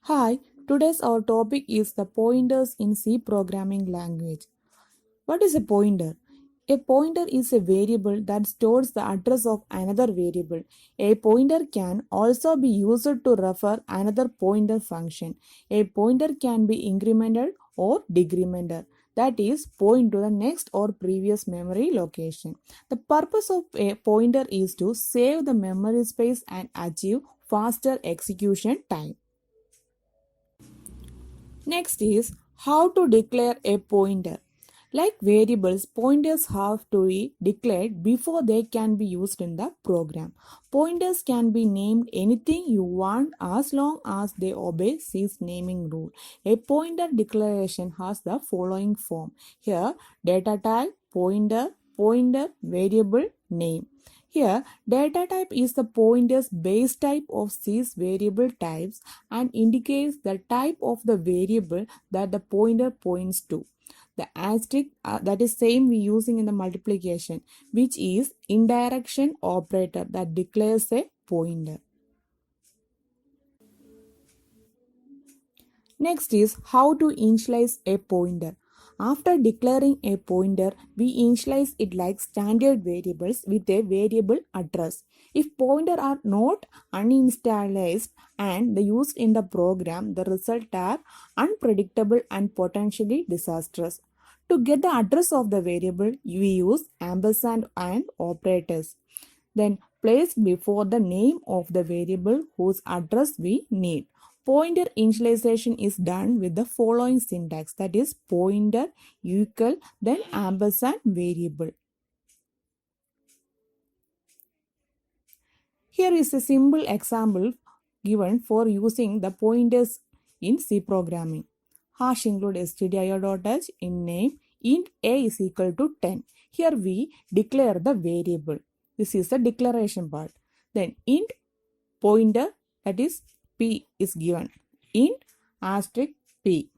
Hi, today's our topic is the pointers in C programming language. What is a pointer? A pointer is a variable that stores the address of another variable. A pointer can also be used to refer another pointer function. A pointer can be incremented or decremented, that is, point to the next or previous memory location. The purpose of a pointer is to save the memory space and achieve faster execution time. Next is how to declare a pointer. Like variables, pointers have to be declared before they can be used in the program. Pointers can be named anything you want as long as they obey C's naming rule. A pointer declaration has the following form. Here, data type, pointer, variable, name. Here, data type is the pointer's base type of C's variable types and indicates the type of the variable that the pointer points to. The asterisk that is same we using in the multiplication, which is indirection operator that declares a pointer. Next is how to initialize a pointer. After declaring a pointer, we initialize it like standard variables with a variable address. If pointer are not uninitialized and used in the program, the result are unpredictable and potentially disastrous. To get the address of the variable, we use ampersand and operators. Then placed before the name of the variable whose address we need. Pointer initialization is done with the following syntax, that is pointer equal then ampersand variable. Here is a simple example given for using the pointers in C programming. Hash include stdio.h in name, int a is equal to 10. Here we declare the variable. This is the declaration part. Then int pointer, that is p is given. Int asterisk p,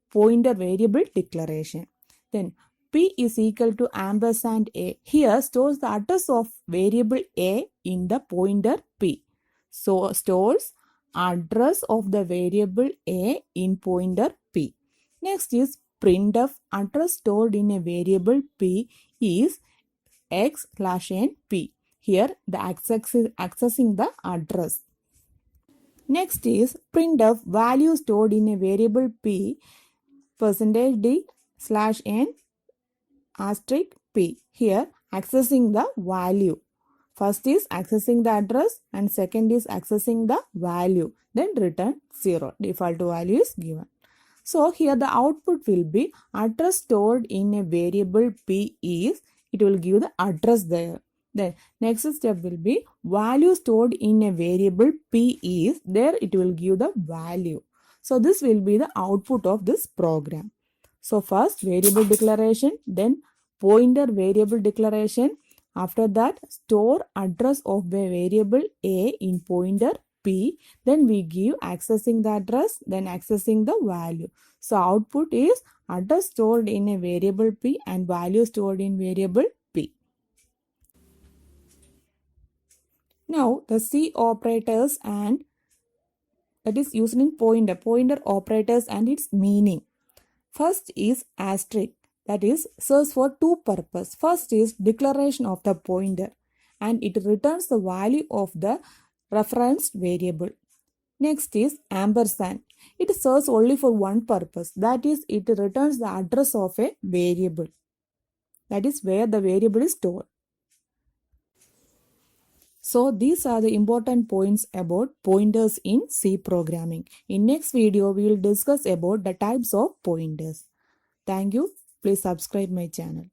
pointer variable declaration. Then p is equal to ampersand a. Here stores the address of variable a in the pointer p. So stores address of the variable a in pointer p. Next is printf. Address stored in a variable p is x/n p. Here the accessing the address. Next is printf value stored in a variable p %d/n asterisk p. Here accessing the value. First is accessing the address and second is accessing the value. Then return 0. Default value is given. So here the output will be address stored in a variable p is, it will give the address there. Then next step will be value stored in a variable p is, there it will give the value. So this will be the output of this program. So first variable declaration, then pointer variable declaration. After that store address of a variable a in pointer p. Then we give accessing the address, then accessing the value. So output is address stored in a variable p and value stored in variable p. Now the C operators and that is used in pointer operators and its meaning. First is asterisk, that is serves for two purposes. First is declaration of the pointer and it returns the value of the referenced variable. Next is ampersand. It serves only for one purpose, that is it returns the address of a variable, that is where the variable is stored. So these are the important points about pointers in C programming. In next video, we will discuss about the types of pointers. Thank you. Please subscribe my channel.